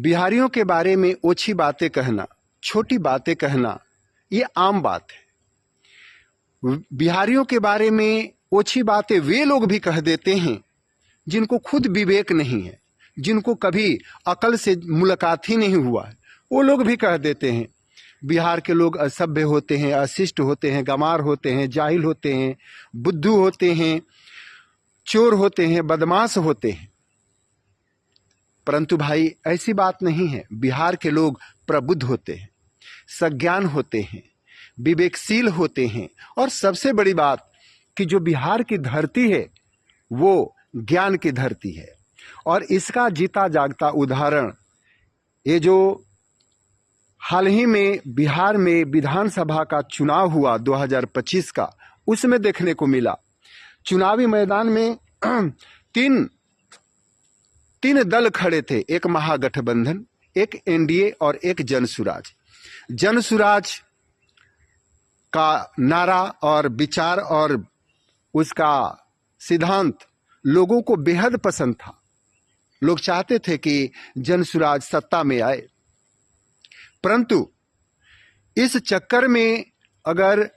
बिहारियों के बारे में ओछी बातें कहना, छोटी बातें कहना, ये आम बात है। बिहारियों के बारे में ओछी बातें वे लोग भी कह देते हैं जिनको खुद विवेक नहीं है, जिनको कभी अकल से मुलाकात ही नहीं हुआ है, वो लोग भी कह देते हैं बिहार के लोग असभ्य होते हैं, अशिष्ट होते हैं, गंवार होते हैं, जाहिल होते हैं, बुद्धू होते हैं, चोर होते हैं, बदमाश होते हैं। परंतु भाई ऐसी बात नहीं है। बिहार के लोग प्रबुद्ध होते हैं, सज्ञान होते हैं, विवेकशील होते हैं, और सबसे बड़ी बात कि जो बिहार की धरती है वो ज्ञान की धरती है। और इसका जीता जागता उदाहरण ये जो हाल ही में बिहार में विधानसभा का चुनाव हुआ 2025 का, उसमें देखने को मिला। चुनावी मैदान में तीन दल खड़े थे, एक महागठबंधन, एक एनडीए और एक जनसुराज। जनसुराज का नारा और विचार और उसका सिद्धांत लोगों को बेहद पसंद था। लोग चाहते थे कि जनसुराज सत्ता में आए, परंतु इस चक्कर में अगर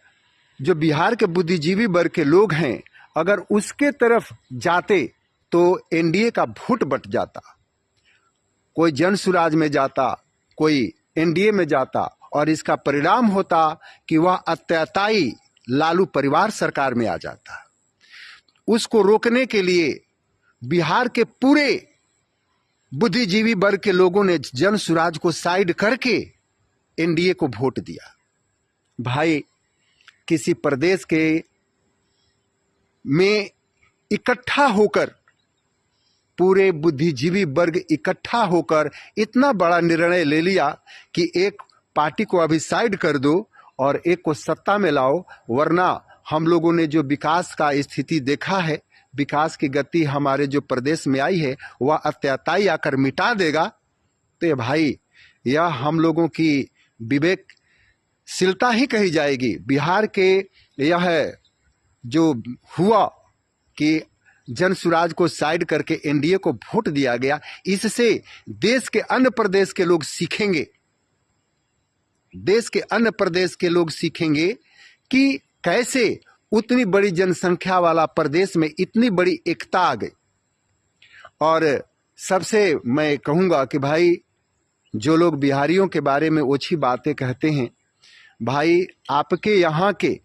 जो बिहार के बुद्धिजीवी वर्ग के लोग हैं, अगर उसके तरफ जाते तो एनडीए का फुट बट जाता। कोई जनसुराज में जाता, कोई एनडीए में जाता, और इसका परिणाम होता कि वह अत्याचारी लालू परिवार सरकार में आ जाता। उसको रोकने के लिए बिहार के पूरे बुद्धिजीवी वर्ग के लोगों ने जनसुराज को साइड करके एनडीए को वोट दिया। भाई, किसी प्रदेश के में इकट्ठा होकर, पूरे बुद्धिजीवी वर्ग इकट्ठा होकर इतना बड़ा निर्णय ले लिया कि एक पार्टी को अभी साइड कर दो और एक को सत्ता में लाओ, वरना हम लोगों ने जो विकास का स्थिति देखा है, विकास की गति हमारे जो प्रदेश में आई है, वह अत्याचारी आकर मिटा देगा। तो ये भाई, यह हम लोगों की विवेकशीलता ही कही जाएगी। बिहार के यह जो हुआ कि जनसुराज को साइड करके एनडीए को वोट दिया गया, इससे देश के अन्य प्रदेश के लोग सीखेंगे, देश के अन्य प्रदेश के लोग सीखेंगे कि कैसे उतनी बड़ी जनसंख्या वाला प्रदेश में इतनी बड़ी एकता आ गई। और सबसे मैं कहूँगा कि भाई, जो लोग बिहारियों के बारे में ओछी बातें कहते हैं, भाई आपके यहाँ के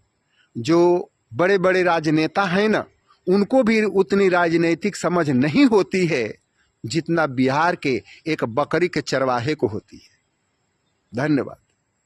जो बड़े बड़े राजनेता हैं ना, उनको भी उतनी राजनीतिक समझ नहीं होती है जितना बिहार के एक बकरी के चरवाहे को होती है। धन्यवाद।